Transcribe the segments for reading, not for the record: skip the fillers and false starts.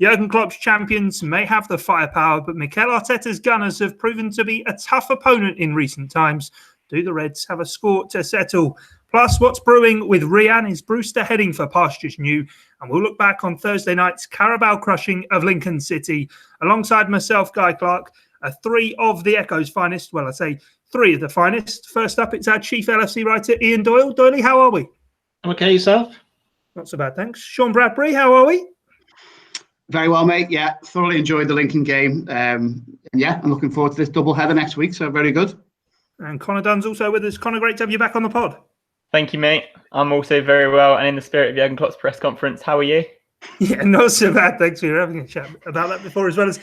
Jurgen Klopp's champions may have the firepower, but Mikel Arteta's Gunners have proven to be a tough opponent in recent times. Do the Reds have a score to settle? Plus, what's brewing with Rhian? Is Brewster heading for pastures new? And we'll look back on Thursday night's Carabao crushing of Lincoln City. Alongside myself, Guy Clarke, three of the Echo's finest. Well, I say three of the finest. First up, it's our chief LFC writer, Ian Doyle. Doyle, how are we? I'm okay, yourself? Not so bad, thanks. Sean Bradbury, how are we? Very well, mate. Yeah, thoroughly enjoyed the Lincoln game. And yeah, I'm looking forward to this double header next week, so very good. And Connor Dunn's also with us. Connor, great to have you back on the pod. Thank you, mate. I'm also very well, and in the spirit of Jurgen Klopp's press conference, how are you? Yeah, not so bad. Thanks for having a chat about that before, as well as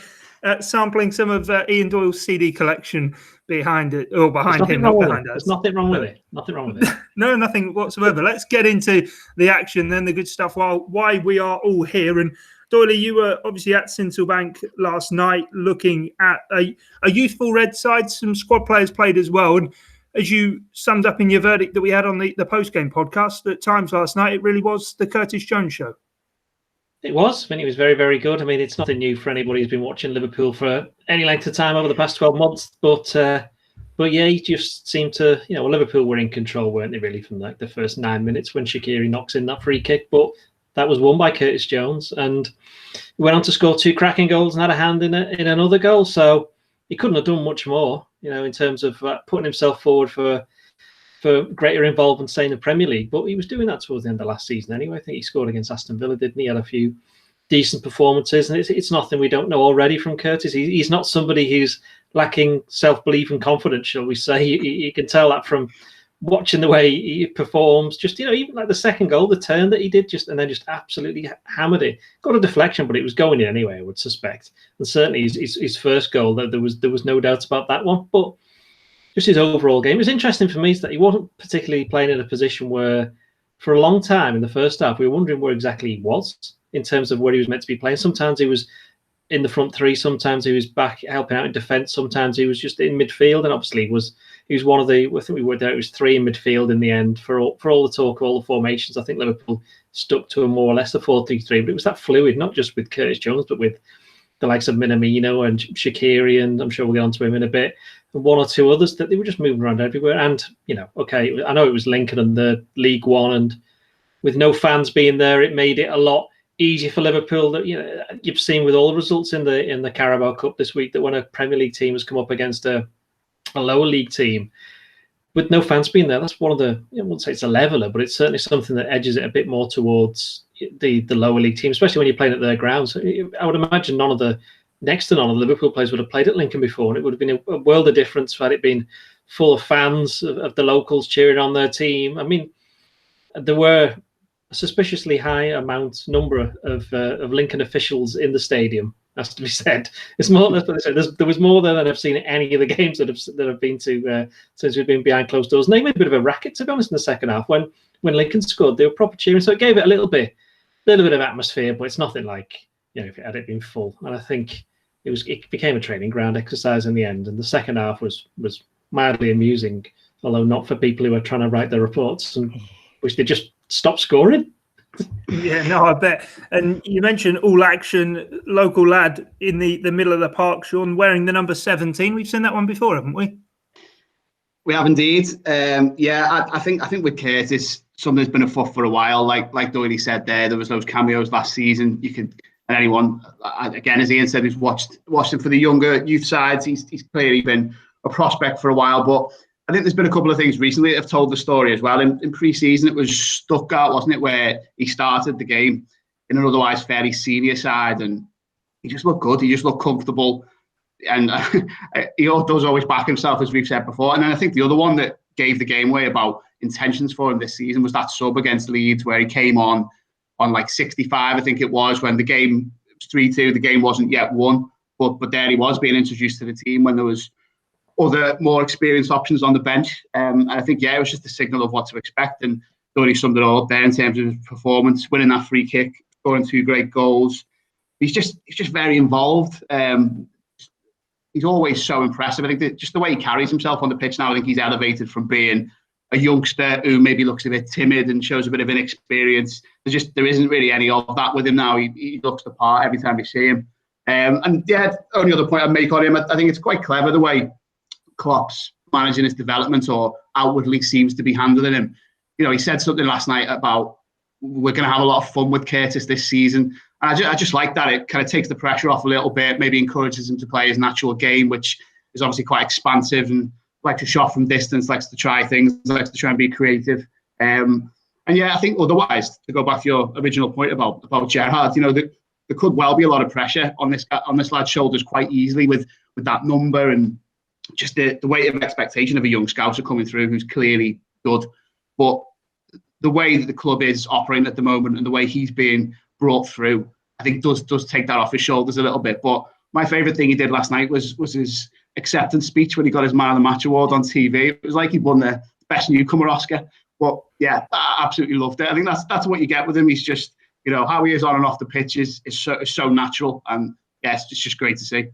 sampling some of Ian Doyle's CD collection behind it, or behind him, not behind us. There's nothing wrong with it. Nothing wrong with it. No, nothing whatsoever. Let's get into the action, then the good stuff. Why we are all here. And Doyle, you were obviously at Sintelbank last night, looking at a youthful Red side. Some squad players played as well, and as you summed up in your verdict that we had on the post-game podcast at times last night, it really was the Curtis Jones show. It was. I mean, he was very, very good. I mean, it's nothing new for anybody who's been watching Liverpool for any length of time over the past 12 months. But yeah, he just seemed to, Liverpool were in control, weren't they, really, from like the first 9 minutes when Shaqiri knocks in that free kick. But that was won by Curtis Jones, and he went on to score two cracking goals and had a hand in another goal. So he couldn't have done much more, in terms of putting himself forward for greater involvement, say, in the Premier League. But he was doing that towards the end of last season anyway. I think he scored against Aston Villa, didn't he? He had a few decent performances, and it's nothing we don't know already from Curtis. He's not somebody who's lacking self-belief and confidence, shall we say. You can tell that from watching the way he performs. Just, even like the second goal, the turn that he did, and then absolutely hammered it. Got a deflection, but it was going in anyway, I would suspect. And certainly his first goal, there was no doubt about that one. But just his overall game. It was interesting for me is that he wasn't particularly playing in a position where, for a long time in the first half, we were wondering where exactly he was in terms of where he was meant to be playing. Sometimes he was in the front three, sometimes he was back helping out in defence, sometimes he was just in midfield, and obviously he was one of the, I think we worked out it was three in midfield in the end for all the talk, all the formations. I think Liverpool stuck to a more or less a 4-3-3, but it was that fluid, not just with Curtis Jones, but with the likes of Minamino and Shaqiri, and I'm sure we'll get on to him in a bit, and one or two others, that they were just moving around everywhere. And, okay, I know it was Lincoln and the League One, and with no fans being there, it made it a lot easier for Liverpool. That you've seen with all the results in the Carabao Cup this week, that when a Premier League team has come up against a lower league team, with no fans being there, that's one of the, I wouldn't say it's a leveler, but it's certainly something that edges it a bit more towards the lower league team, especially when you're playing at their grounds. I would imagine next to none of the Liverpool players would have played at Lincoln before, and it would have been a world of difference had it been full of fans of the locals cheering on their team. I mean, there were a suspiciously high number of Lincoln officials in the stadium, has to be said. It's more, there was more than I've seen in any of the games that I've been to since we've been behind closed doors. And they made a bit of a racket, to be honest, in the second half. When Lincoln scored, they were proper cheering, so it gave it a little bit of atmosphere, but it's nothing like, if it had been full. And I think it became a training ground exercise in the end. And the second half was mildly amusing, although not for people who are trying to write their reports and wish they just stopped scoring. Yeah, no, I bet. And you mentioned all action, local lad in the middle of the park, Sean, wearing the number 17. We've seen that one before, haven't we? We have indeed. I think with Curtis, something that's been afoot for a while. Like Doyle said there was those cameos last season. And anyone, again, as Ian said, who's watched him for the younger youth sides, he's clearly been a prospect for a while. But I think there's been a couple of things recently that have told the story as well. In pre-season, it was Stuttgart, wasn't it, where he started the game in an otherwise fairly senior side, and he just looked good. He just looked comfortable, and he does always back himself, as we've said before. And then I think the other one that gave the game away about intentions for him this season was that sub against Leeds, where he came on like 65, I think it was, when the game was 3-2. The game wasn't yet won, but there he was being introduced to the team when there was other more experienced options on the bench. And I think, it was just a signal of what to expect. And Dory summed it all up there in terms of his performance, winning that free kick, scoring two great goals. He's just very involved. He's always so impressive. I think that just the way he carries himself on the pitch now, I think he's elevated from being a youngster who maybe looks a bit timid and shows a bit of inexperience. There isn't really any of that with him now. He looks the part every time you see him. And yeah, only other point I'd make on him, I think it's quite clever the way Klopp's managing his development, or outwardly seems to be handling him. He said something last night about we're going to have a lot of fun with Curtis this season. And I just like that. It kind of takes the pressure off a little bit, maybe encourages him to play his natural game, which is obviously quite expansive and likes to shot from distance, likes to try things, likes to try and be creative. And yeah, I think otherwise, to go back to your original point about Xherdan, there could well be a lot of pressure on this lad's shoulders quite easily with that number and just the weight of expectation of a young scouser coming through who's clearly good. But the way that the club is operating at the moment and the way he's being brought through, I think does take that off his shoulders a little bit. But my favourite thing he did last night was his acceptance speech when he got his Man of the Match award on TV. It was like he'd won the Best Newcomer Oscar. But yeah, I absolutely loved it. I think that's what you get with him. He's just, how he is on and off the pitch is so natural. And yeah, it's just great to see.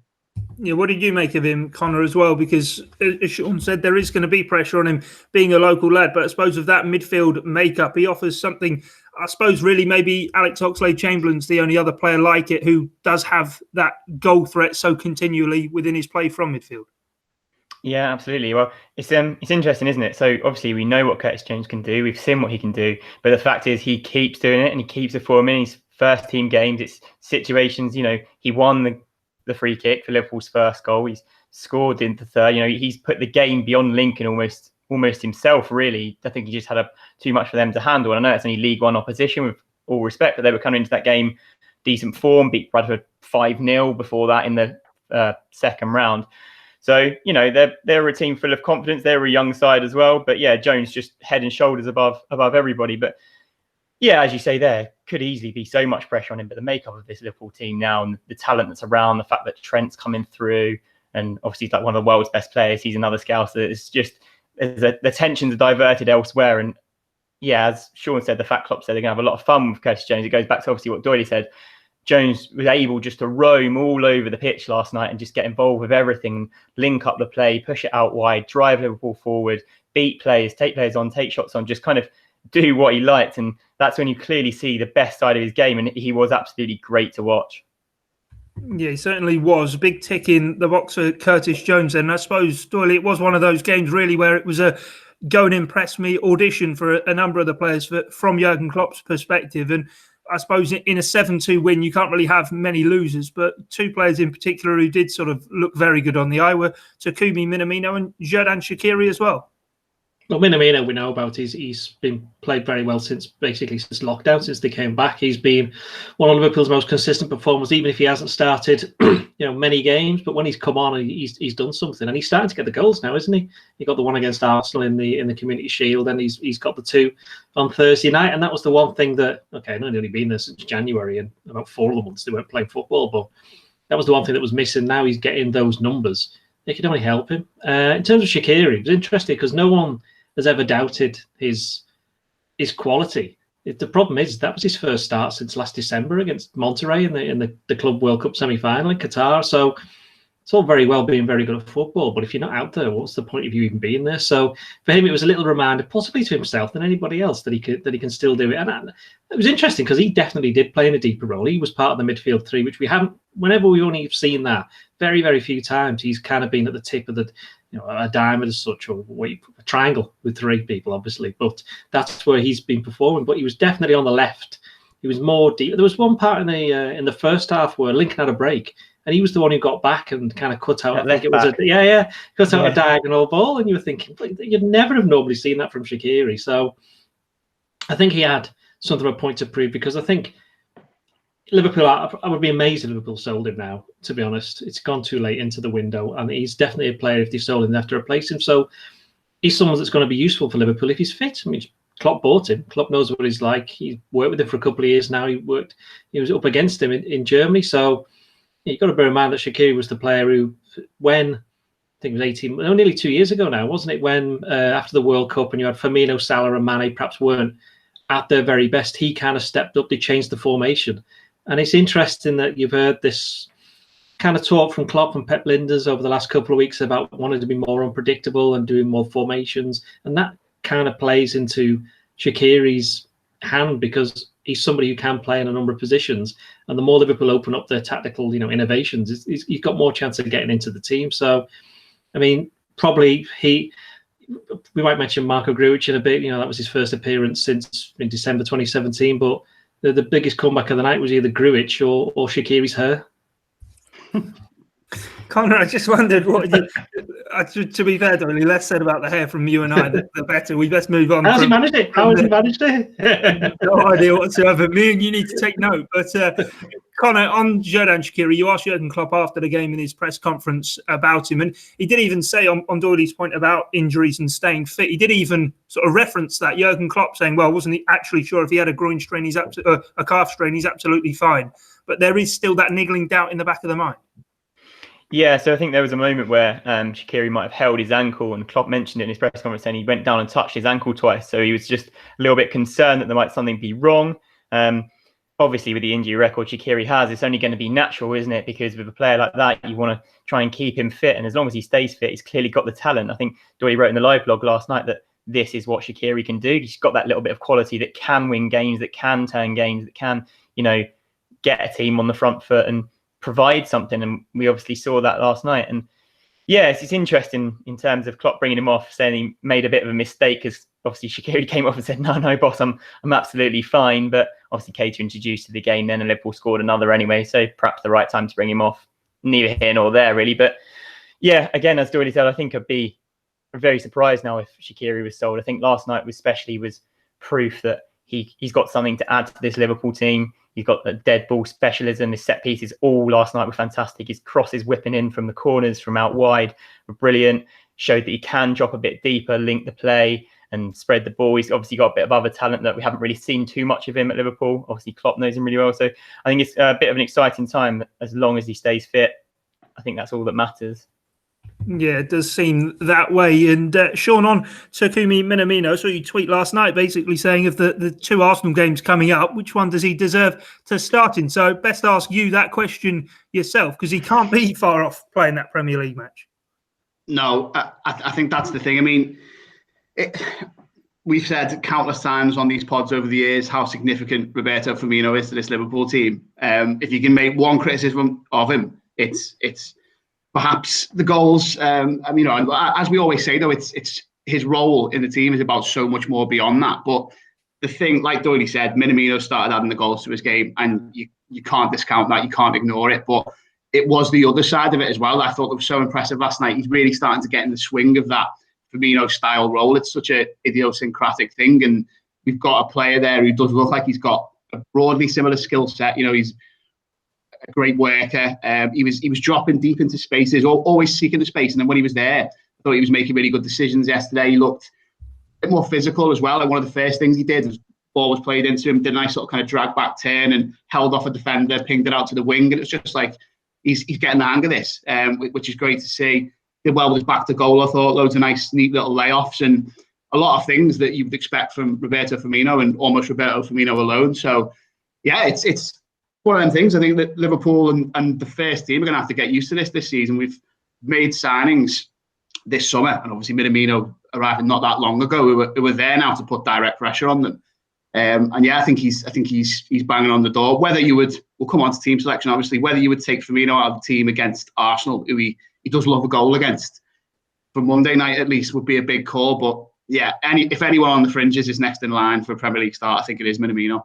Yeah, what did you make of him, Connor, as well? Because as Sean said, there is going to be pressure on him being a local lad. But I suppose with that midfield makeup, he offers something, I suppose, really maybe Alex Oxlade-Chamberlain's the only other player like it who does have that goal threat so continually within his play from midfield. Yeah, absolutely. Well, it's interesting, isn't it? So obviously we know what Curtis Jones can do. We've seen what he can do. But the fact is he keeps doing it and he keeps performing. His first team games, it's situations, he won the free kick for Liverpool's first goal. He's scored in the third. He's put the game beyond Lincoln almost himself, really. I think he just had too much for them to handle. And I know it's only League One opposition, with all respect, but they were coming into that game decent form, beat Bradford 5-0 before that in the second round. So, they're a team full of confidence. They're a young side as well. But yeah, Jones just head and shoulders above everybody. But yeah, as you say, there could easily be so much pressure on him. But the makeup of this Liverpool team now and the talent that's around, the fact that Trent's coming through, and obviously he's like one of the world's best players. He's another Scouser. It's just the tensions are diverted elsewhere. And yeah, as Sean said, the fact Klopp said they're going to have a lot of fun with Curtis Jones. It goes back to obviously what Doyle said. Jones was able just to roam all over the pitch last night and just get involved with everything, link up the play, push it out wide, drive Liverpool forward, beat players, take players on, take shots on, just kind of do what he liked. And that's when you clearly see the best side of his game. And he was absolutely great to watch. Yeah, he certainly was. A big tick in the box for Curtis Jones. And I suppose, Doyle, it was one of those games really where it was a go and impress me audition for a number of the players from Jurgen Klopp's perspective. And I suppose in a 7-2 win, you can't really have many losers, but two players in particular who did sort of look very good on the eye were Takumi Minamino and Xherdan Shaqiri as well. Well, Minamino, we know about. He's been played very well since lockdown, since they came back. He's been one of Liverpool's most consistent performers, even if he hasn't started, many games. But when he's come on, he's done something, and he's starting to get the goals now, isn't he? He got the one against Arsenal in the Community Shield, and he's got the two on Thursday night. And that was the one thing that I've only been there since January, and about 4 of the months they weren't playing football, but that was the one thing that was missing. Now he's getting those numbers. It can only help him. In terms of Shaqiri, it was interesting because no one has ever doubted his quality. The problem is that was his first start since last December against Monterrey in the Club World Cup semi-final in Qatar. So it's all very well being very good at football, but if you're not out there, what's the point of you even being there? So for him, it was a little reminder, possibly to himself than anybody else, that he can still do it. And it was interesting because he definitely did play in a deeper role. He was part of the midfield three, which we haven't. Whenever we've only seen that, very, very few times, he's kind of been at the tip of a diamond as such, or a triangle with 3 people, obviously. But that's where he's been performing. But he was definitely on the left. He was more deep. There was one part in the first half where Lincoln had a break, and he was the one who got back and kind of cut out. I think it was cut out a diagonal ball, and you were thinking you'd never have normally seen that from Shaqiri. So I think he had something of a point to prove, because I think Liverpool, I would be amazed if Liverpool sold him now, to be honest. It's gone too late into the window, and he's definitely a player, if they sold him, they have to replace him. So he's someone that's going to be useful for Liverpool if he's fit. I mean, Klopp bought him. Klopp knows what he's like. He's worked with him for a couple of years now. He was up against him in Germany. So you've got to bear in mind that Shaqiri was the player who, when, I think it was nearly 2 years ago now, wasn't it, when after the World Cup and you had Firmino, Salah and Mane perhaps weren't at their very best, he kind of stepped up. They changed the formation. And it's interesting that you've heard this kind of talk from Klopp and Pep Linders over the last couple of weeks about wanting to be more unpredictable and doing more formations. And that kind of plays into Shaqiri's hand, because he's somebody who can play in a number of positions, and the more Liverpool open up their tactical, innovations, he's got more chance of getting into the team. So, I mean, probably we might mention Marco Grujic in a bit. That was his first appearance since in December 2017, but the biggest comeback of the night was either Grujic or Shaqiri's hair. Connor, I just wondered what to be fair, Doyle, less said about the hair from you and I, the better. We best move on. How has he managed it? No idea whatsoever. Me and you need to take note. But Connor, on Xherdan Shaqiri, you asked Jurgen Klopp after the game in his press conference about him, and he did even say on Doyley's point about injuries and staying fit, he did even sort of reference that, Jurgen Klopp saying, well, wasn't he actually sure if he had a groin strain, a calf strain, he's absolutely fine. But there is still that niggling doubt in the back of the mind. Yeah, so I think there was a moment where Shaqiri might have held his ankle, and Klopp mentioned it in his press conference, and he went down and touched his ankle twice. So he was just a little bit concerned that there might something be wrong. Obviously, with the injury record Shaqiri has, it's only going to be natural, isn't it? Because with a player like that, you want to try and keep him fit. And as long as he stays fit, he's clearly got the talent. I think Doyle wrote in the live blog last night that this is what Shaqiri can do. He's got that little bit of quality that can win games, that can turn games, that can, get a team on the front foot and provide something, and we obviously saw that last night. And yes, it's interesting in terms of Klopp bringing him off, saying he made a bit of a mistake, because obviously Shaqiri came off and said, no, boss, I'm absolutely fine. But obviously Keita introduced to the game then, and Liverpool scored another anyway, so perhaps the right time to bring him off. Neither here nor there, really. But yeah, again, as Doyle said, I think I'd be very surprised now if Shaqiri was sold. I think last night especially was proof that he's got something to add to this Liverpool team. He's got the dead ball specialism. His set pieces all last night were fantastic. His crosses whipping in from the corners, from out wide, were brilliant. Showed that he can drop a bit deeper, link the play and spread the ball. He's obviously got a bit of other talent that we haven't really seen too much of him at Liverpool. Obviously, Klopp knows him really well. So I think it's a bit of an exciting time. As long as he stays fit, I think that's all that matters. Yeah, it does seem that way. And Sean, on Takumi Minamino, so you tweet last night basically saying of the two Arsenal games coming up, which one does he deserve to start in? So best ask you that question yourself, because he can't be far off playing that Premier League match. No, I think that's the thing. I mean, we've said countless times on these pods over the years how significant Roberto Firmino is to this Liverpool team. If you can make one criticism of him, it's perhaps the goals. As we always say, though, it's his role in the team is about so much more beyond that. But the thing, like Doyle said, Minamino started adding the goals to his game, and you can't discount that. You can't ignore it. But it was the other side of it as well. I thought it was so impressive last night. He's really starting to get in the swing of that Firmino-style role. It's such an idiosyncratic thing, and we've got a player there who does look like he's got a broadly similar skill set. He's a great worker. He was dropping deep into spaces, always seeking the space. And then when he was there, I thought he was making really good decisions yesterday. He looked a bit more physical as well. And one of the first things he did was ball was played into him, did a nice sort of kind of drag back turn and held off a defender, pinged it out to the wing. And it was just like, he's getting the hang of this, which is great to see. Did well with his back to goal, I thought. Loads of nice, neat little layoffs and a lot of things that you would expect from Roberto Firmino, and almost Roberto Firmino alone. So, yeah, it's one of them things. I think that Liverpool and the first team are going to have to get used to this season. We've made signings this summer, and obviously Minamino arriving not that long ago. We were there now to put direct pressure on them. And yeah, I think he's banging on the door. Whether you we'll come on to team selection, obviously, whether you would take Firmino out of the team against Arsenal, who he does love a goal against, for Monday night at least, would be a big call. But yeah, if anyone on the fringes is next in line for a Premier League start, I think it is Minamino.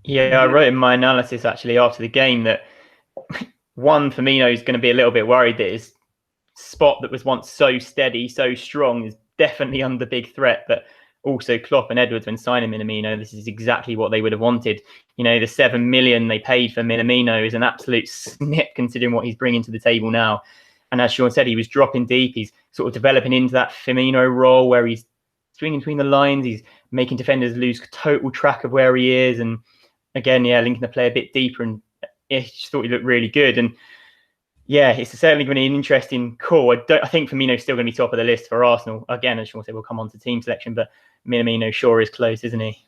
Yeah, I wrote in my analysis actually after the game that Firmino is going to be a little bit worried that his spot that was once so steady, so strong, is definitely under big threat. But also Klopp and Edwards, when signing Minamino, this is exactly what they would have wanted. The 7 million they paid for Minamino is an absolute snip considering what he's bringing to the table now. And as Sean said, he was dropping deep. He's sort of developing into that Firmino role where he's swinging between the lines. He's making defenders lose total track of where he is. And again, yeah, linking the play a bit deeper. And I just thought he looked really good. And yeah, it's certainly going to be an interesting call. I think Firmino's still going to be top of the list for Arsenal. Again, as Sean said, we'll come on to team selection, but Minamino sure is close, isn't he?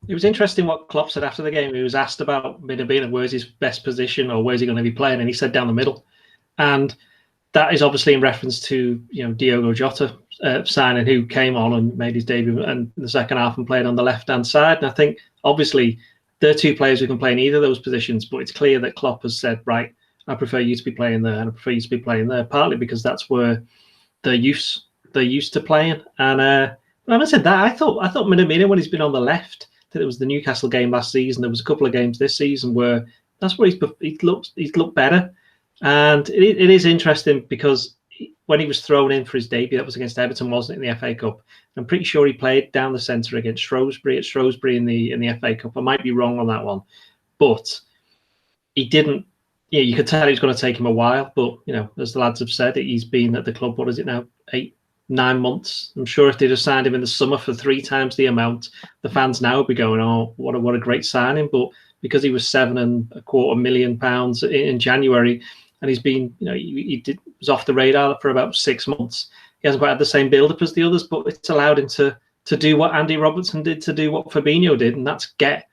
It was interesting what Klopp said after the game. He was asked about Minamino, where's his best position or where's he going to be playing? And he said down the middle. And that is obviously in reference to, Diogo Jota signing who came on and made his debut in the second half and played on the left-hand side. And I think, obviously, there are two players who can play in either of those positions, but it's clear that Klopp has said, right, I prefer you to be playing there and I prefer you to be playing there, partly because that's where they're used to playing. And when I said that, I thought Minamino, when he's been on the left, that it was the Newcastle game last season, there was a couple of games this season where that's where he's looked better. And it is interesting because when he was thrown in for his debut, that was against Everton, wasn't it, in the FA Cup? I'm pretty sure he played down the centre against Shrewsbury in the FA Cup. I might be wrong on that one, but he didn't. Yeah, you could tell it was going to take him a while, but as the lads have said, he's been at the club. What is it now? 8-9 months. I'm sure if they'd have signed him in the summer for 3 times the amount, the fans now would be going, "Oh, what a great signing!" But because he was £7.25 million in January, and he's been, was off the radar for about 6 months. He hasn't quite had the same build-up as the others, but it's allowed him to do what Andy Robertson did, to do what Fabinho did, and that's get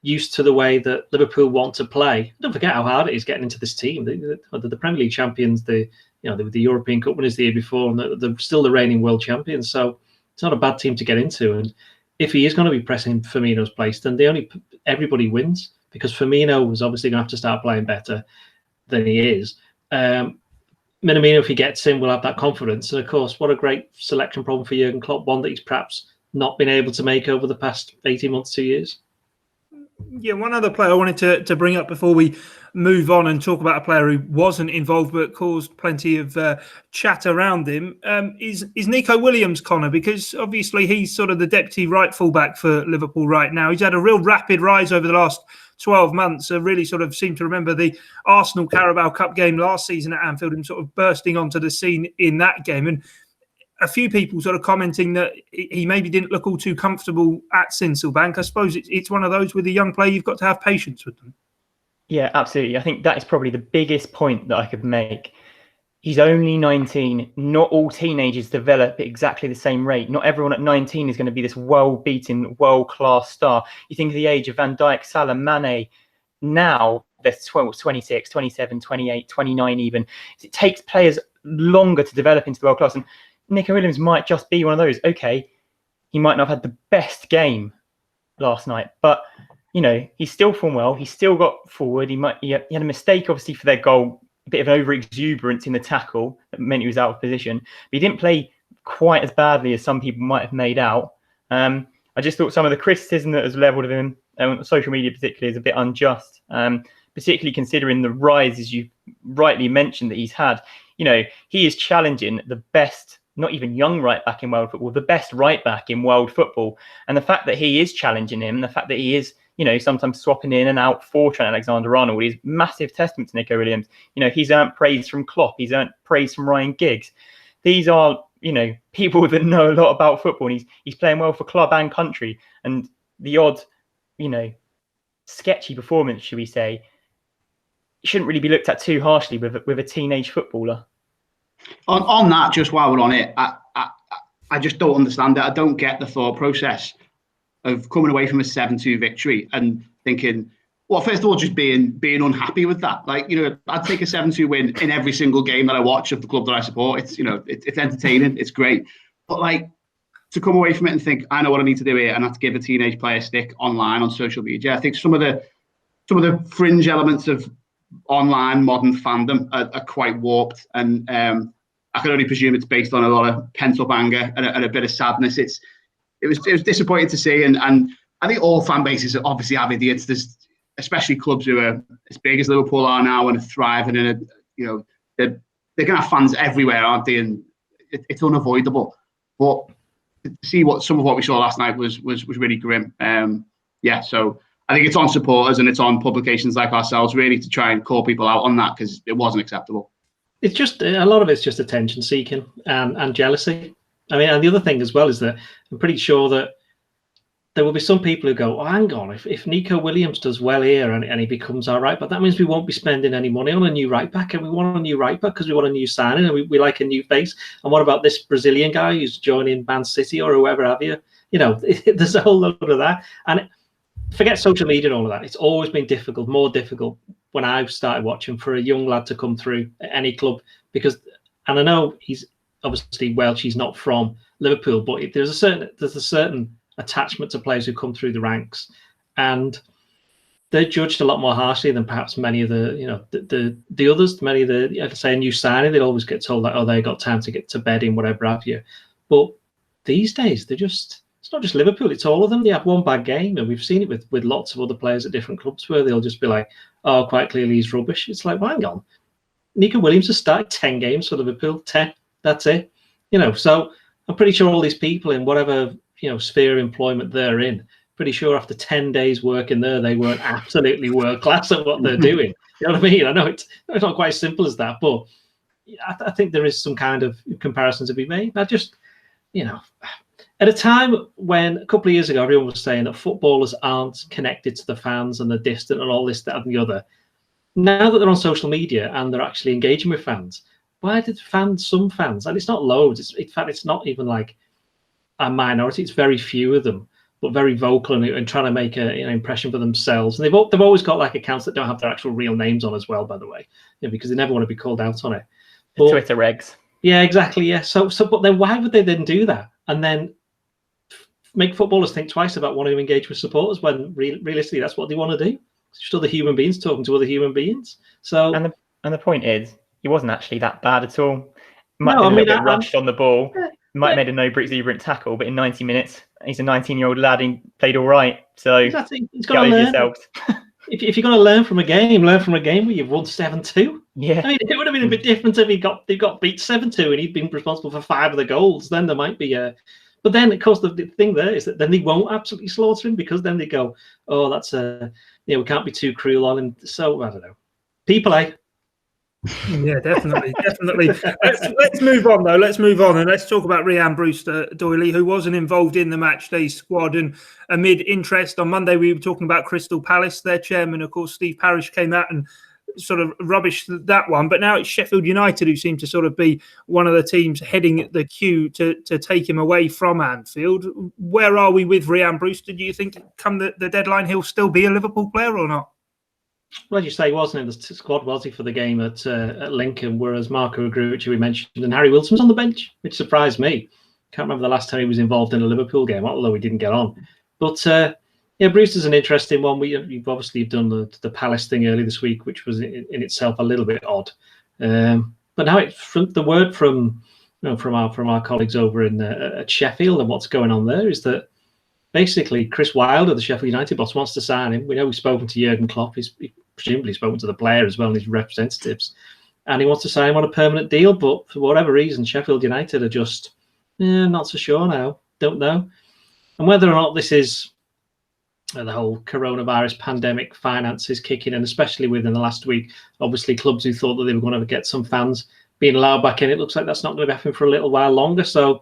used to the way that Liverpool want to play. Don't forget how hard it is getting into this team. The Premier League champions, the European Cup winners the year before, and they're still the reigning world champions. So it's not a bad team to get into. And if he is going to be pressing Firmino's place, then everybody wins, because Firmino was obviously going to have to start playing better than he is. Minamino, if he gets in, will have that confidence. And of course, what a great selection problem for Jurgen Klopp, one that he's perhaps not been able to make over the past 18 months, 2 years. Yeah, one other player I wanted to bring up before we move on and talk about a player who wasn't involved but caused plenty of chat around him is Neco Williams, Connor, because obviously he's sort of the deputy right fullback for Liverpool right now. He's had a real rapid rise over the last 12 months. I really sort of seem to remember the Arsenal Carabao Cup game last season at Anfield and sort of bursting onto the scene in that game. And a few people sort of commenting that he maybe didn't look all too comfortable at Sinsel-Bank. I suppose it's one of those with a young player, you've got to have patience with them. Yeah, absolutely. I think that is probably the biggest point that I could make. He's only 19. Not all teenagers develop at exactly the same rate. Not everyone at 19 is going to be this world-beaten, world-class star. You think of the age of Van Dijk, Salah, Mane. Now they're 26, 27, 28, 29 even. It takes players longer to develop into the world class. And Neco Williams might just be one of those. Okay, he might not have had the best game last night, but he's still formed well. He's still got forward. He had a mistake, obviously, for their goal, a bit of an over-exuberance in the tackle that meant he was out of position. But he didn't play quite as badly as some people might have made out. I just thought some of the criticism that was levelled at him on social media particularly is a bit unjust, particularly considering the rise, as you rightly mentioned, that he's had. He is challenging the best, not even young right back in world football, the best right back in world football. And the fact that he is challenging him, the fact that he is, sometimes swapping in and out for Trent Alexander-Arnold is massive testament to Neco Williams. He's earned praise from Klopp. He's earned praise from Ryan Giggs. These are, people that know a lot about football. And he's playing well for club and country. And the odd, sketchy performance, should we say, shouldn't really be looked at too harshly with a teenage footballer. On that, just while we're on it, I just don't understand it. I don't get the thought process of coming away from a 7-2 victory and thinking, well, first of all, just being unhappy with that. Like, I'd take a 7-2 win in every single game that I watch of the club that I support. It's, it's entertaining, it's great. But like, to come away from it and think, I know what I need to do here, and have to give a teenage player stick online on social media. I think some of the fringe elements of online modern fandom are quite warped, and I can only presume it's based on a lot of pent-up anger and a bit of sadness. It was disappointing to see, and I think all fan bases obviously have idiots. There's especially clubs who are as big as Liverpool are now and are thriving, and they're going to have fans everywhere, aren't they? And it's unavoidable. But to see some of what we saw last night was really grim. So I think it's on supporters and it's on publications like ourselves really to try and call people out on that, because it wasn't acceptable. It's just a lot of it's just attention seeking and jealousy. I mean, and the other thing as well is that I'm pretty sure that there will be some people who go, oh, hang on, if Neco Williams does well here and he becomes our right back, that means we won't be spending any money on a new right back, and we want a new right back because we want a new signing and we like a new face. And what about this Brazilian guy who's joining Man City or whoever have you? There's a whole lot of that. And forget social media and all of that. It's always been difficult, more difficult when I've started watching, for a young lad to come through at any club, and I know he's obviously Welsh, he's not from Liverpool, but there's a certain attachment to players who come through the ranks, and they're judged a lot more harshly than perhaps many of the others. Many of the, I'd say, a new signing, they always get told like, oh, they got time to get to bed in, whatever have you. But these days, it's not just Liverpool, it's all of them. They have one bad game, and we've seen it with lots of other players at different clubs where they'll just be like, oh, quite clearly he's rubbish. It's like, well, hang on. Neco Williams has started 10 games for Liverpool, 10. That's it. So I'm pretty sure all these people in whatever sphere of employment they're in, pretty sure after 10 days working there, they weren't absolutely world class at what they're doing. You know what I mean? I know it's not quite as simple as that, but I think there is some kind of comparison to be made. I just, at a time when a couple of years ago, everyone was saying that footballers aren't connected to the fans and they're distant and all this, that, and the other. Now that they're on social media and they're actually engaging with fans, why did some fans, and it's not loads, in fact, it's not even like a minority, it's very few of them, but very vocal and trying to make an impression for themselves. And they've always got like accounts that don't have their actual real names on as well, by the way, because they never want to be called out on it. But, Twitter regs. Yeah, exactly. Yeah. So, but then why would they then do that and then make footballers think twice about wanting to engage with supporters when realistically that's what they want to do? It's just other human beings talking to other human beings. So, and the point is, he wasn't actually that bad at all. Might have been a little bit rushed on the ball. Might have made a no-exuberant tackle, but in 90 minutes, he's a 19-year-old lad and played all right. So exactly. He's got to learn. Yourselves. If you're going to learn from a game where you've won 7-2. Yeah. I mean, it would have been a bit different if they got beat 7-2 and he'd been responsible for 5 of the goals. Then there might be a... But then, of course, the thing there is that then they won't absolutely slaughter him because then they go, oh, that's we can't be too cruel on him. So, I don't know. People, Yeah, definitely. Let's move on though. Let's move on and let's talk about Rhian Brewster, Doyle, who wasn't involved in the matchday squad. And amid interest on Monday, we were talking about Crystal Palace. Their chairman, of course, Steve Parish, came out and sort of rubbished that one. But now it's Sheffield United who seem to sort of be one of the teams heading the queue to take him away from Anfield. Where are we with Rhian Brewster? Do you think come the deadline he'll still be a Liverpool player or not? Well, as you say, he wasn't in the squad, was he, for the game at Lincoln, whereas Marco Grujic, who we mentioned, and Harry Wilson was on the bench, which surprised me. Can't remember the last time he was involved in a Liverpool game, although he didn't get on. But, Brewster's an interesting one. You've obviously done the Palace thing early this week, which was in itself a little bit odd. But now the word from our colleagues over at Sheffield and what's going on there is that basically, Chris Wilder, the Sheffield United boss, wants to sign him. We know he's spoken to Jurgen Klopp. He's presumably spoken to the player as well and his representatives. And he wants to sign him on a permanent deal. But for whatever reason, Sheffield United are just not so sure now. Don't know. And whether or not this is the whole coronavirus pandemic finances kicking in, especially within the last week, obviously clubs who thought that they were going to get some fans being allowed back in, it looks like that's not going to be happening for a little while longer. So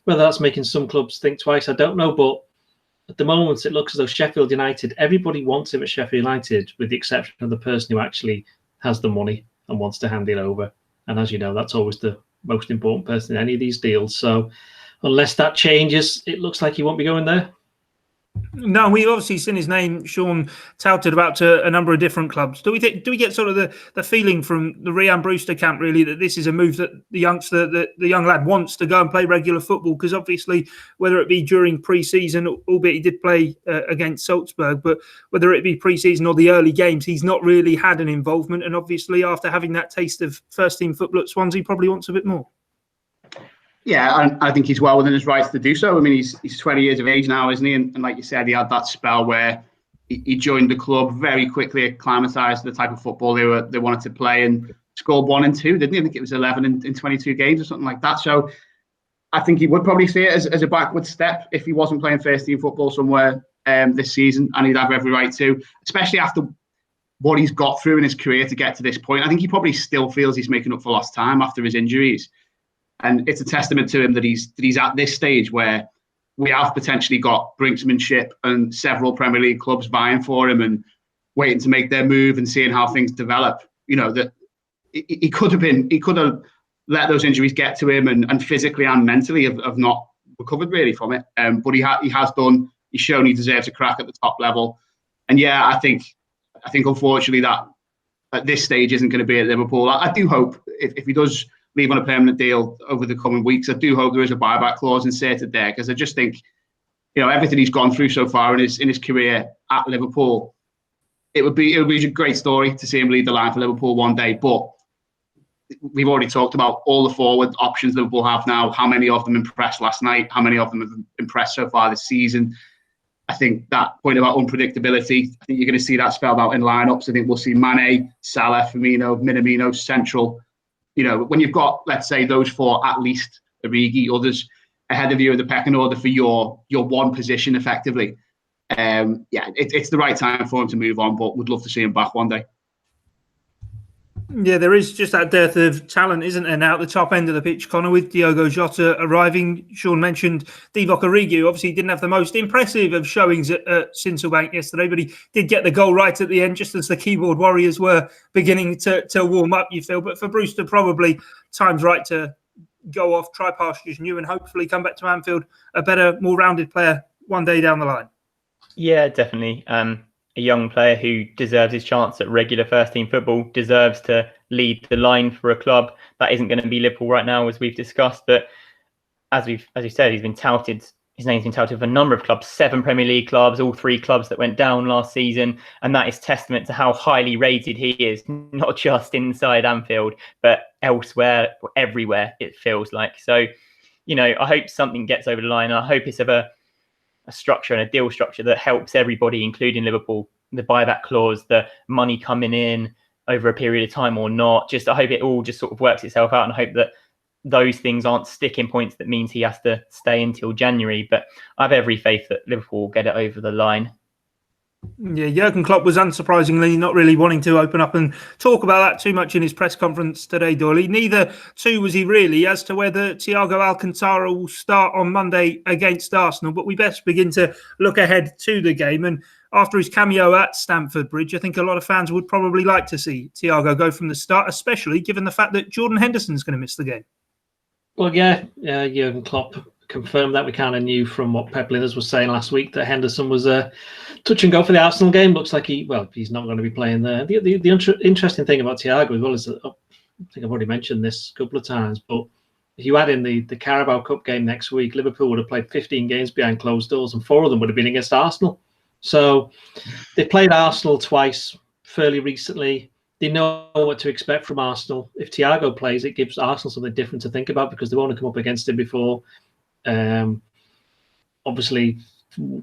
whether that's making some clubs think twice, I don't know. But at the moment, it looks as though Sheffield United, everybody wants him at Sheffield United, with the exception of the person who actually has the money and wants to hand it over. And as you know, that's always the most important person in any of these deals. So unless that changes, it looks like he won't be going there. No, we've obviously seen his name, Sean, touted about to a number of different clubs. Do we get sort of the feeling from the Rhian Brewster camp, really, that this is a move that the young lad wants to go and play regular football? Because obviously, whether it be during pre-season, albeit he did play against Salzburg, but whether it be pre-season or the early games, he's not really had an involvement. And obviously, after having that taste of first-team football at Swansea, probably wants a bit more. Yeah, and I think he's well within his rights to do so. I mean, he's 20 years of age now, isn't he? And like you said, he had that spell where he joined the club very quickly, acclimatised to the type of football they wanted to play, and scored 1 and 2, didn't he? I think it was 11 in 22 games or something like that. So I think he would probably see it as a backward step if he wasn't playing first-team football somewhere this season, and he'd have every right to, especially after what he's got through in his career to get to this point. I think he probably still feels he's making up for lost time after his injuries. And it's a testament to him that he's at this stage where we have potentially got brinksmanship and several Premier League clubs vying for him and waiting to make their move and seeing how things develop. You know, that he could have let those injuries get to him and physically and mentally have not recovered really from it. But he has done. He's shown he deserves a crack at the top level. And yeah, I think unfortunately that at this stage isn't going to be at Liverpool. I do hope if he does leave on a permanent deal over the coming weeks. I do hope there is a buyback clause inserted there, because I just think, everything he's gone through so far in his career at Liverpool, it would be a great story to see him lead the line for Liverpool one day. But we've already talked about all the forward options Liverpool have now. How many of them impressed last night? How many of them have impressed so far this season? I think that point about unpredictability, I think you're going to see that spelled out in lineups. I think we'll see Mane, Salah, Firmino, Minamino central. When you've got, let's say, those four, at least Origi, others ahead of you in the pecking order for your one position effectively. It's the right time for him to move on, but would love to see him back one day. Yeah, there is just that dearth of talent, isn't there, now at the top end of the pitch, Connor, with Diogo Jota arriving. Sean mentioned Divock Origi. Obviously, didn't have the most impressive of showings at Sinsselbank yesterday, but he did get the goal right at the end, just as the keyboard warriors were beginning to warm up, you feel. But for Brewster, probably time's right to go off, try pastures new, and hopefully come back to Anfield a better, more rounded player one day down the line. Yeah, definitely. A young player who deserves his chance at regular first-team football, deserves to lead the line for a club that isn't going to be Liverpool right now, as we've discussed. But as you said, his name's been touted for a number of clubs, 7 Premier League clubs, all 3 clubs that went down last season, and that is testament to how highly rated he is, not just inside Anfield, but elsewhere, everywhere, it feels like. So, I hope something gets over the line. I hope it's of a structure and a deal structure that helps everybody, including Liverpool. The buyback clause, the money coming in over a period of time or not. I hope it all just sort of works itself out, and I hope that those things aren't sticking points that means he has to stay until January. But I have every faith that Liverpool will get it over the line. Yeah, Jurgen Klopp was unsurprisingly not really wanting to open up and talk about that too much in his press conference today, Doyle. Neither too was he really as to whether Thiago Alcantara will start on Monday against Arsenal. But we best begin to look ahead to the game. And after his cameo at Stamford Bridge, I think a lot of fans would probably like to see Thiago go from the start, especially given the fact that Jordan Henderson's going to miss the game. Well, Jurgen Klopp confirmed that. We kind of knew from what Pep Linders was saying last week that Henderson was a touch and go for the Arsenal game. Looks like he's not going to be playing there. The interesting thing about Thiago as well is that, I think I've already mentioned this a couple of times, but if you add in the Carabao Cup game next week, Liverpool would have played 15 games behind closed doors, and 4 of them would have been against Arsenal. So they played Arsenal twice fairly recently. They know what to expect from Arsenal. If Thiago plays, it gives Arsenal something different to think about, because they've only come up against him before. Obviously,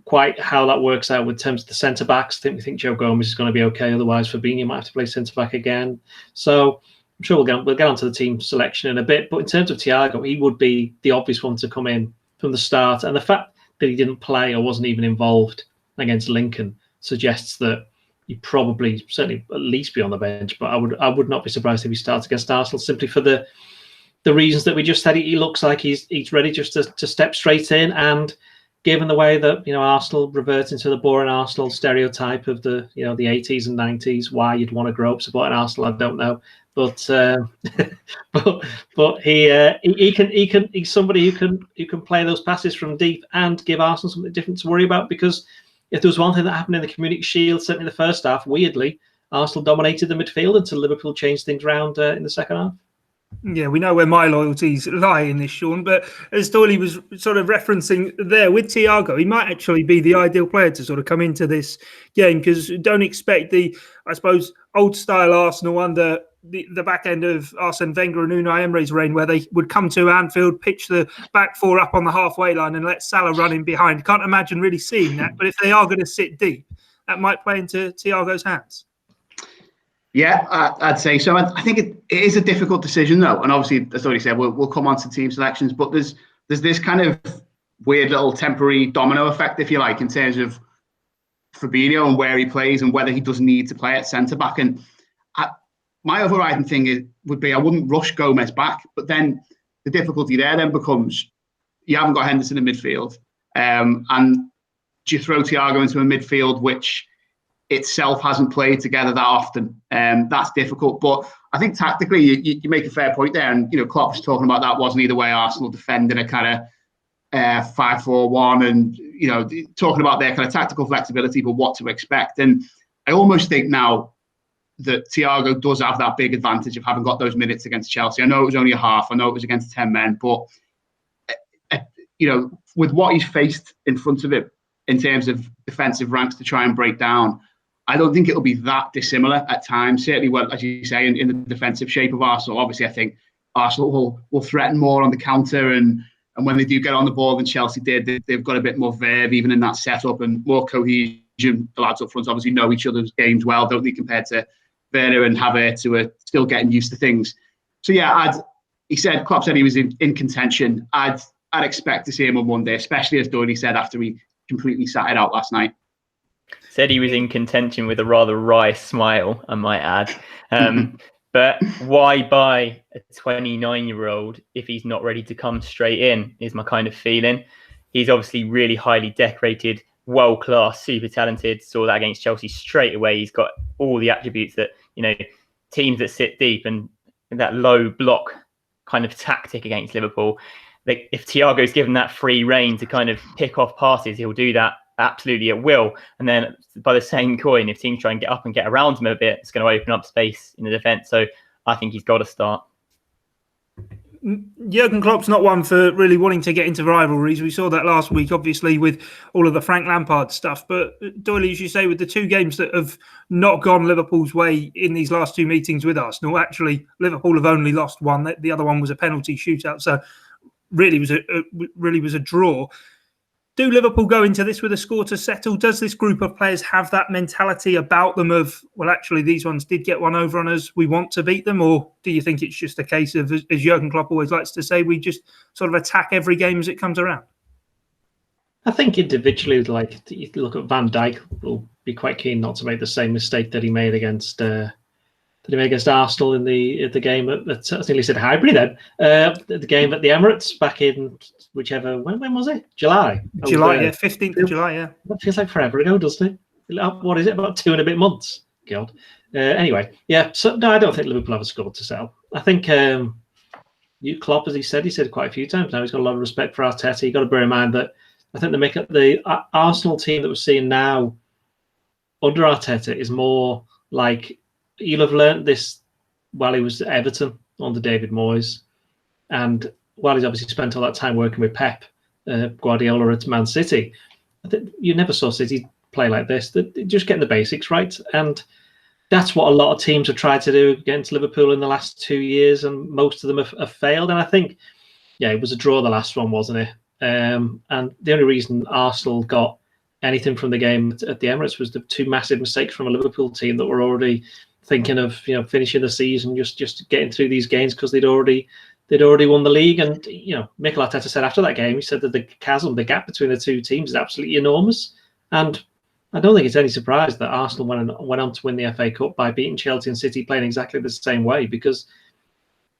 quite how that works out with terms of the centre backs. We think Joe Gomez is going to be okay. Otherwise, Fabinho might have to play centre back again. So I'm sure we'll get onto the team selection in a bit. But in terms of Thiago, he would be the obvious one to come in from the start. And the fact that he didn't play or wasn't even involved against Lincoln suggests that he probably certainly at least be on the bench. But I would not be surprised if he starts against Arsenal, simply for the reasons that we just said. He looks like he's ready just to step straight in, and given the way that Arsenal revert into the boring Arsenal stereotype of the the 80s and 90s, why you'd want to grow up supporting Arsenal, I don't know, but he's somebody who can play those passes from deep and give Arsenal something different to worry about. Because if there was one thing that happened in the Community Shield, certainly in the first half, weirdly, Arsenal dominated the midfield until Liverpool changed things around in the second half. Yeah, we know where my loyalties lie in this, Sean, but as Doyle was sort of referencing there with Thiago, he might actually be the ideal player to sort of come into this game, because don't expect the, I suppose, old-style Arsenal under the back end of Arsene Wenger and Unai Emery's reign, where they would come to Anfield, pitch the back 4 up on the halfway line and let Salah run in behind. Can't imagine really seeing that, but if they are going to sit deep, that might play into Thiago's hands. Yeah, I'd say so. I think it is a difficult decision, though. And obviously, as already said, we'll come on to team selections. But there's this kind of weird little temporary domino effect, if you like, in terms of Fabinho and where he plays and whether he does need to play at centre-back. And my overriding thing would be I wouldn't rush Gomez back. But then the difficulty there then becomes you haven't got Henderson in midfield. And do you throw Thiago into a midfield which itself hasn't played together that often? That's difficult. But I think tactically you make a fair point there. And Klopp was talking about that, wasn't he, the way Arsenal defended a kind of 5-4-1, and talking about their kind of tactical flexibility, but what to expect. And I almost think now that Thiago does have that big advantage of having got those minutes against Chelsea. I know it was only a half. I know it was against 10 men, but with what he's faced in front of him in terms of defensive ranks to try and break down, I don't think it'll be that dissimilar at times. Certainly, well, as you say, in the defensive shape of Arsenal. Obviously, I think Arsenal will threaten more on the counter, and when they do get on the ball than Chelsea did, they've got a bit more verve even in that setup and more cohesion. The lads up front obviously know each other's games well, don't they, compared to Werner and Havertz, who are still getting used to things. So yeah, Klopp said he was in contention. I'd expect to see him on Monday, especially as Doyle said after he completely sat it out last night. Said he was in contention with a rather wry smile, I might add. But why buy a 29-year-old if he's not ready to come straight in, is my kind of feeling. He's obviously really highly decorated, world-class, super talented. Saw that against Chelsea straight away. He's got all the attributes that, teams that sit deep and that low block kind of tactic against Liverpool. Like, if Thiago's given that free rein to kind of pick off passes, he'll do that absolutely at will. And then by the same coin, if teams try and get up and get around him a bit, it's going to open up space in the defence. So I think he's got to start. Jurgen Klopp's not one for really wanting to get into rivalries. We saw that last week, obviously, with all of the Frank Lampard stuff. But Doyle, as you say, with the two games that have not gone Liverpool's way in these last two meetings with Arsenal, actually, Liverpool have only lost one. The other one was a penalty shootout. So really was a draw. Do Liverpool go into this with a score to settle? Does this group of players have that mentality about them of, well, actually, these ones did get one over on us, we want to beat them? Or do you think it's just a case of, as Jurgen Klopp always likes to say, we just sort of attack every game as it comes around? I think individually, like, you look at Van Dijk, will be quite keen not to make the same mistake that he made against Arsenal in the game at I think he said Highbury then. The game at the Emirates back in when was it? July, 15th of July, yeah. That feels like forever ago, doesn't it? What is it? About 2 and a bit months. God. Anyway, yeah. So no, I don't think Liverpool have a score to sell. I think Klopp, as he said quite a few times now, he's got a lot of respect for Arteta. You've got to bear in mind that I think the Arsenal team that we're seeing now under Arteta is more like, you'll have learnt this while he was at Everton under David Moyes, and while he's obviously spent all that time working with Pep Guardiola at Man City. I think you never saw City play like this. Just getting the basics right, and that's what a lot of teams have tried to do against Liverpool in the last 2 years, and most of them have failed. And I think, yeah, it was a draw, the last one, wasn't it? And the only reason Arsenal got anything from the game at the Emirates was the 2 massive mistakes from a Liverpool team that were already thinking of finishing the season, just getting through these games because they'd already won the league. And Mikel Arteta said after that game, he said that the gap between the two teams is absolutely enormous. And I don't think it's any surprise that Arsenal went on to win the FA Cup by beating Chelsea and City playing exactly the same way, because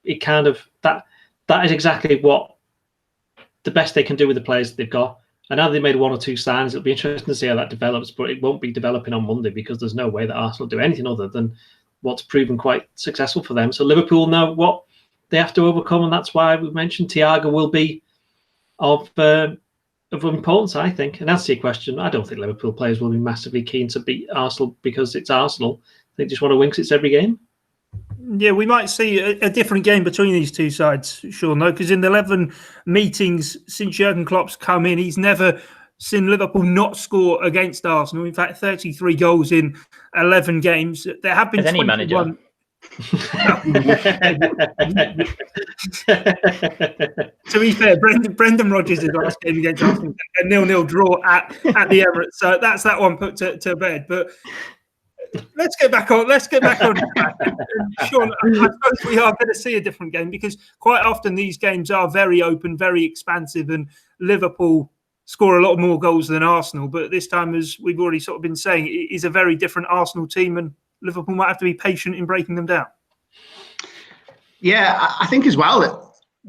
it kind of that is exactly what the best they can do with the players that they've got. And now they made 1 or 2 signs. It'll be interesting to see how that develops, but it won't be developing on Monday because there's no way that Arsenal do anything other than what's proven quite successful for them. So Liverpool know what they have to overcome, and that's why we mentioned Thiago will be of importance, I think. And that's your question. I don't think Liverpool players will be massively keen to beat Arsenal because it's Arsenal. They just want to win 'cause it's every game. Yeah, we might see a different game between these two sides, sure, no, because in the 11 meetings since Jurgen Klopp's come in, he's never seen Liverpool not score against Arsenal. In fact, 33 goals in 11 games. There have been 21... any manager. To be fair, Brendan Rodgers' last game against Arsenal, a 0-0 draw at the Emirates. So that's that one put to bed. But let's get back on. Sean, I suppose we are going to see a different game because quite often these games are very open, very expansive, and Liverpool score a lot more goals than Arsenal. But this time, as we've already sort of been saying, it is a very different Arsenal team, and Liverpool might have to be patient in breaking them down. Yeah, I think as well that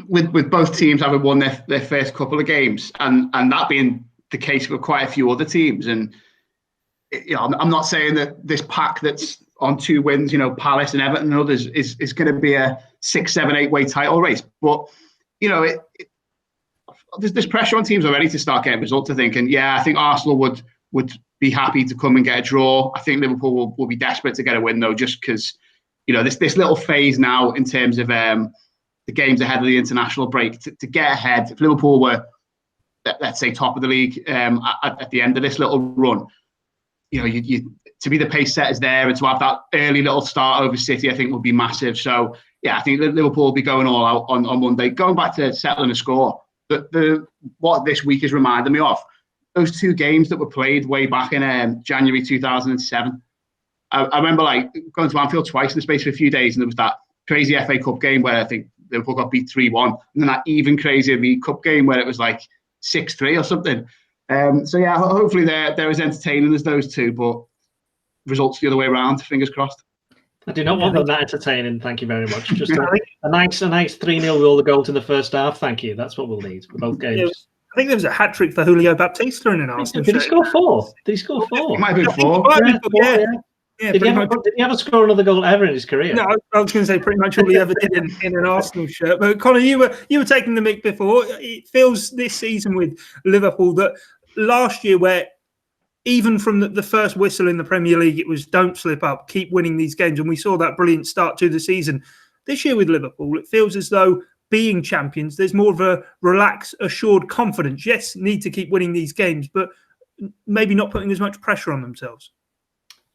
with both teams having won their first couple of games, and that being the case for quite a few other teams. And I'm not saying that this pack that's on 2 wins, Palace and Everton and others, is going to be a 6, 7, 8-way title race. But there's pressure on teams already to start getting results, I think. And yeah, I think Arsenal would be happy to come and get a draw. I think Liverpool will be desperate to get a win, though, just because, this little phase now in terms of the games ahead of the international break, to get ahead. If Liverpool were, let's say, top of the league at the end of this little run, you to be the pace setters there and to have that early little start over City, I think will be massive. So, yeah, I think Liverpool will be going all out on Monday. Going back to settling a score, what this week has reminded me of, those two games that were played way back in January 2007. I remember going to Anfield twice in the space of a few days, and there was that crazy FA Cup game where I think Liverpool got beat 3-1, and then that even crazier League Cup game where it was 6-3 or something. So yeah, hopefully they're as entertaining as those two, but results the other way around. Fingers crossed. I do not want them that entertaining. Thank you very much. Just a nice 3-0 with all the goals in the first half. Thank you. That's what we'll need for both games. Yeah, I think there was a hat trick for Julio Baptista in an Arsenal. Did he score 4? It might have been 4. Yeah, did he ever score another goal ever in his career? No, I was going to say pretty much all he ever did in an Arsenal shirt. But Connor, you were taking the mick before. It feels this season with Liverpool that last year, where even from the first whistle in the Premier League, it was don't slip up, keep winning these games. And we saw that brilliant start to the season. This year with Liverpool, it feels as though being champions, there's more of a relaxed, assured confidence. Yes, need to keep winning these games, but maybe not putting as much pressure on themselves.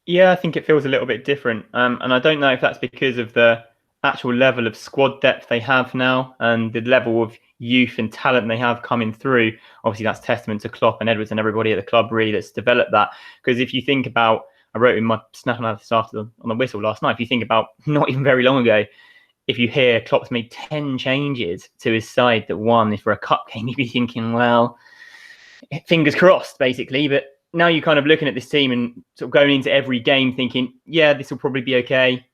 Yeah, I think it feels a little bit different. And I don't know if that's because of the actual level of squad depth they have now and the level of youth and talent they have coming through. Obviously, that's testament to Klopp and Edwards and everybody at the club really that's developed that. Because if you think about, I wrote in my snap analysis on the whistle last night, if you think about not even very long ago, if you hear Klopp's made 10 changes to his side that won is for a cup game, you'd be thinking, well, fingers crossed, basically. But now you're kind of looking at this team and sort of going into every game thinking, yeah, this will probably be okay.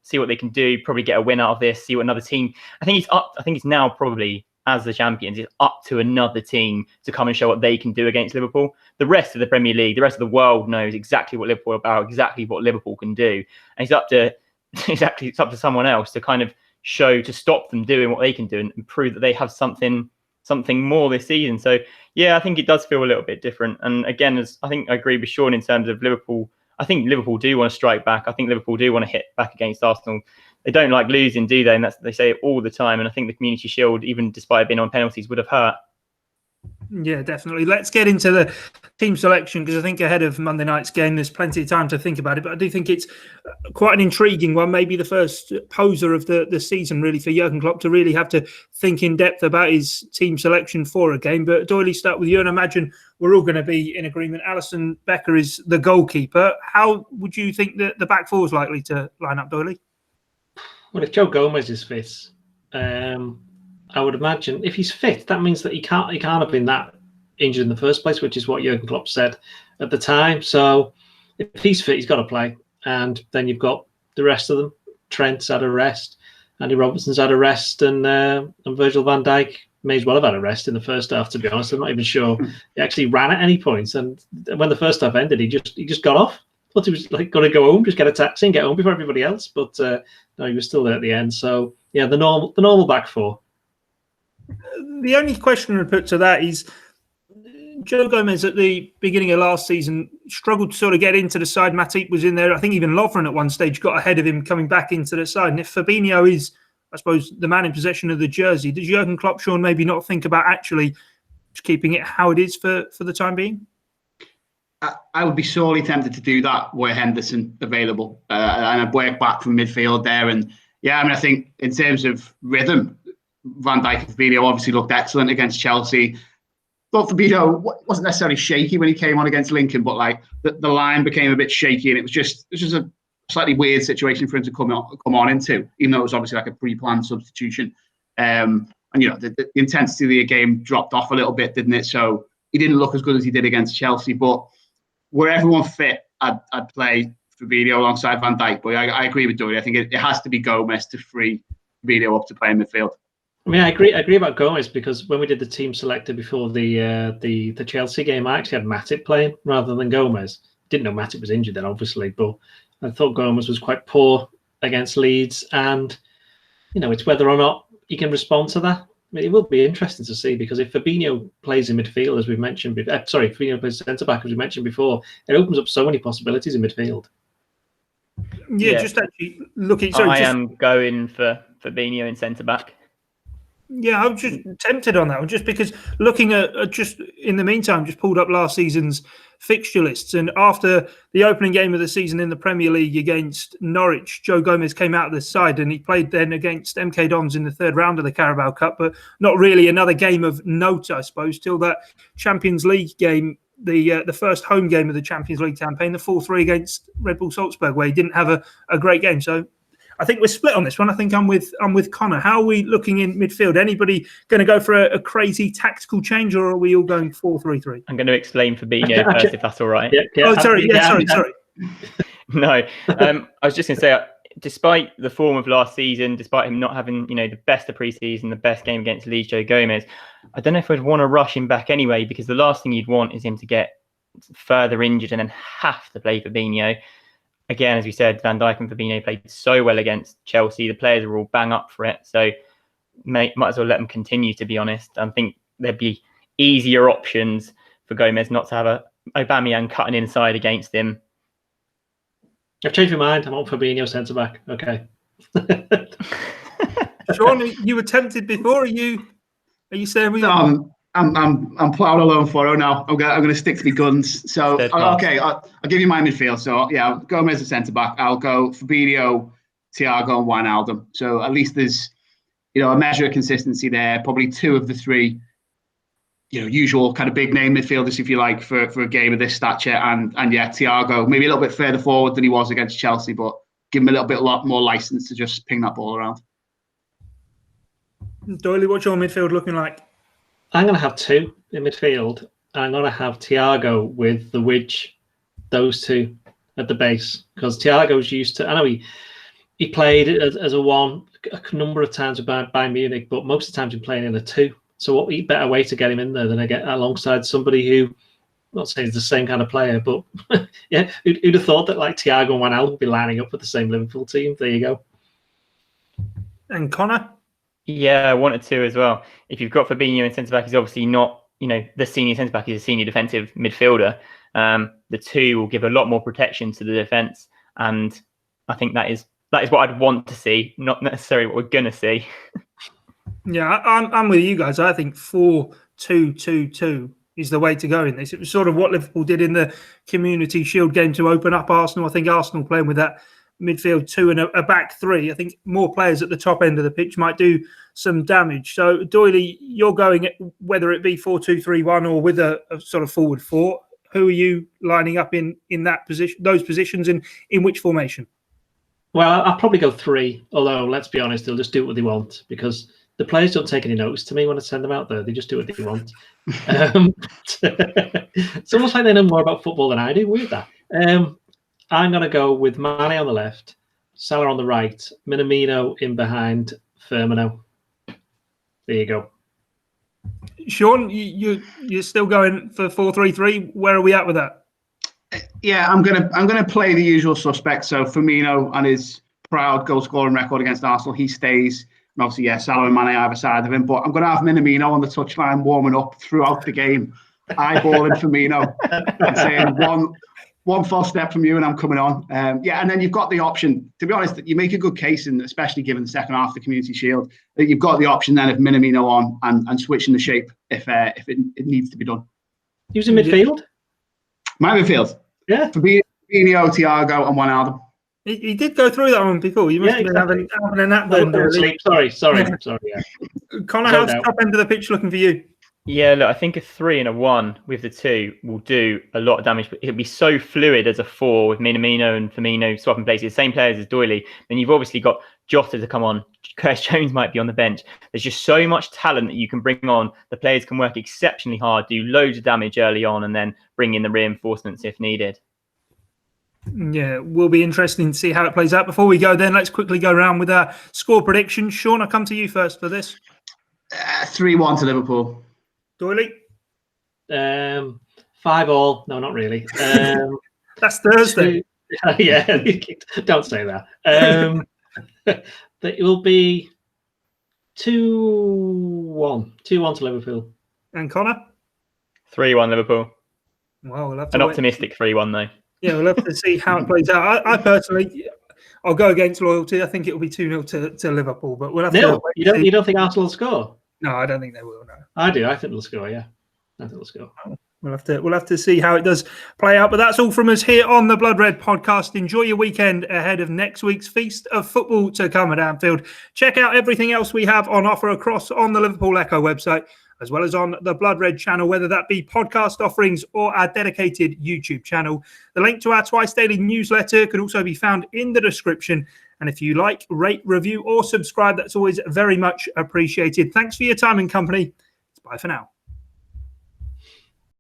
See what they can do, probably get a win out of this, see what another team. I think it's now probably, as the champions, it's up to another team to come and show what they can do against Liverpool. The rest of the Premier League, the rest of the world knows exactly what Liverpool are about, exactly what Liverpool can do. And it's up to someone else to kind of show, to stop them doing what they can do and prove that they have something more this season. So yeah, I think it does feel a little bit different. And again, as I think I agree with Sean in terms of Liverpool, I think Liverpool do want to strike back. I think Liverpool do want to hit back against Arsenal. They don't like losing, do they? And they say it all the time. And I think the Community Shield, even despite being on penalties, would have hurt. Yeah, definitely. Let's get into the team selection, because I think ahead of Monday night's game, there's plenty of time to think about it. But I do think it's quite an intriguing one, maybe the first poser of the season, really, for Jurgen Klopp to really have to think in depth about his team selection for a game. But Doyle, start with you, and I imagine we're all going to be in agreement. Alisson Becker is the goalkeeper. How would you think that the back four is likely to line up, Doyle? Well, if Joe Gomez is fit, I would imagine if he's fit, that means that he can't have been that injured in the first place, which is what Jurgen Klopp said at the time. So if he's fit, he's got to play. And then you've got the rest of them. Trent's had a rest, Andy Robertson's had a rest, and Virgil van Dijk may as well have had a rest in the first half, to be honest. I'm not even sure he actually ran at any points. And when the first half ended, he just got off. Thought he was going to go home, just get a taxi and get home before everybody else. But no, he was still there at the end. So yeah, the normal back four. The only question I put to that is Joe Gomez at the beginning of last season struggled to sort of get into the side. Matip was in there. I think even Lovren at one stage got ahead of him coming back into the side. And if Fabinho is, I suppose, the man in possession of the jersey, does Jurgen Klopp, Sean, maybe not think about actually just keeping it how it is for the time being? I would be sorely tempted to do that were Henderson available. And I'd work back from midfield there. And yeah, I mean, I think in terms of rhythm, Van Dijk and Fabinho obviously looked excellent against Chelsea. Thought Fabinho wasn't necessarily shaky when he came on against Lincoln, but like the line became a bit shaky, and it was just a slightly weird situation for him to come on into, even though it was obviously like a pre-planned substitution. And the intensity of the game dropped off a little bit, didn't it? So he didn't look as good as he did against Chelsea. But were everyone fit, I'd play Fabinho alongside Van Dijk. But I agree with Doyle. I think it has to be Gomez to free Fabinho up to play in midfield. I mean, I agree about Gomez, because when we did the team selector before the Chelsea game, I actually had Matip playing rather than Gomez. Didn't know Matip was injured then, obviously, but I thought Gomez was quite poor against Leeds, and it's whether or not he can respond to that. mean, it will be interesting to see, because if Fabinho plays in midfield, as we've mentioned, Fabinho plays centre back, as we mentioned before, it opens up so many possibilities in midfield. Yeah, just actually looking. I am going for Fabinho in centre back. Yeah, I'm just tempted on that one, just because looking at just in the meantime, just pulled up last season's fixture lists, and after the opening game of the season in the Premier League against Norwich, Joe Gomez came out of the side, and he played then against MK Dons in the third round of the Carabao Cup, but not really another game of note, I suppose, till that Champions League game, the first home game of the Champions League campaign, the 4-3 against Red Bull Salzburg, where he didn't have a great game. So I think we're split on this one. I think I'm with Connor. How are we looking in midfield? Anybody going to go for a crazy tactical change, or are we all going 4-3-3? I'm going to explain Fabinho first, if that's all right. Sorry. No, I was just going to say, despite the form of last season, despite him not having the best of pre-season, the best game against Leeds, Joe Gomez, I don't know if I'd want to rush him back anyway, because the last thing you'd want is him to get further injured and then have to play Fabinho. Again, as we said, Van Dijk and Fabinho played so well against Chelsea. The players are all bang up for it. So might as well let them continue, to be honest. I think there'd be easier options for Gomez not to have a Aubameyang cutting inside against him. I've changed my mind. I'm on Fabinho centre-back. Okay. Sean, you were tempted before. Are you saying we... No, I'm plowed alone for now. I'm going to stick to my guns. So, okay, I'll give you my midfield. So, yeah, Gomez a centre-back. I'll go Fabinho, Thiago and Wijnaldum. So, at least there's, a measure of consistency there. Probably two of the three, usual kind of big-name midfielders, if you like, for a game of this stature. And yeah, Thiago, maybe a little bit further forward than he was against Chelsea, but give him a lot more license to just ping that ball around. Doyle, what's your midfield looking like? I'm going to have two in midfield. I'm going to have Thiago with the Widge, those two at the base, because Thiago's used to. I know he played as a one a number of times with Bayern Munich, but most of the times he's playing in a two. So what better way to get him in there than to get alongside somebody who, I'm not saying he's the same kind of player, but yeah, who'd have thought that like Thiago and Wijnaldum would be lining up with the same Liverpool team? There you go. And Connor? Yeah, I wanted to as well. If you've got Fabinho in centre back, he's obviously not, the senior centre back. He's a senior defensive midfielder. The two will give a lot more protection to the defence, and I think that is what I'd want to see, not necessarily what we're gonna see. Yeah, I'm with you guys. I think 4-2-2-2 is the way to go in this. It was sort of what Liverpool did in the Community Shield game to open up Arsenal. I think Arsenal playing with that midfield two and a back three. I think more players at the top end of the pitch might do some damage. So, Doyle, you're going, whether it be 4-2-3-1 or with a sort of forward four. Who are you lining up in that position, those positions, and in which formation? Well, I'll probably go three, although let's be honest, they'll just do what they want, because the players don't take any notice to me when I send them out there. They just do what they want. It's almost like they know more about football than I do. Weird that. I'm going to go with Mane on the left, Salah on the right, Minamino in behind Firmino. There you go. Sean, you're still going for 4-3-3. Where are we at with that? Yeah, I'm gonna play the usual suspects. So Firmino and his proud goal scoring record against Arsenal, he stays. And obviously, yeah, Salah and Mane either side of him. But I'm gonna have Minamino on the touchline warming up throughout the game, eyeballing Firmino and saying one false step from you and I'm coming on. Yeah, and then you've got the option. To be honest, you make a good case, and especially given the second half of the Community Shield, that you've got the option then of Minamino on and switching the shape if it needs to be done. Using midfield? My midfield? Yeah. Fabinho, Thiago and Wijnaldum. He did go through that one before. You must have been having a nap then. Sorry. Yeah. Connor, how's the top end of the pitch looking for you? Yeah, look, I think a 3 and a 1 with the two will do a lot of damage, but it'll be so fluid as a 4 with Minamino and Firmino swapping places, same players as Doyle. Then you've obviously got Jota to come on. Curtis Jones might be on the bench. There's just so much talent that you can bring on. The players can work exceptionally hard, do loads of damage early on, and then bring in the reinforcements if needed. Yeah, it will be interesting to see how it plays out. Before we go then, let's quickly go around with our score predictions. Sean, I'll come to you first for this. 3-1 to Liverpool. Doyle? 5-5. No, not really. That's Thursday. Yeah, don't say that. It will be 2-1. 2-1 to Liverpool. And Connor? 3-1 Liverpool. Well, we'll have to An wait. Optimistic 3-1 though. Yeah, we'll have to see how it plays out. I personally, I'll go against loyalty. I think it will be 2-0 to Liverpool, but we'll have to. No, you don't think Arsenal will score? No, I don't think they will. No, I do. I think they'll score. Yeah, I think they'll score. We'll have to see how it does play out. But that's all from us here on the Blood Red podcast. Enjoy your weekend ahead of next week's feast of football to come at Anfield. Check out everything else we have on offer across on the Liverpool Echo website, as well as on the Blood Red channel, whether that be podcast offerings or our dedicated YouTube channel. The link to our twice daily newsletter can also be found in the description. And if you like, rate, review, or subscribe, that's always very much appreciated. Thanks for your time and company. Bye for now.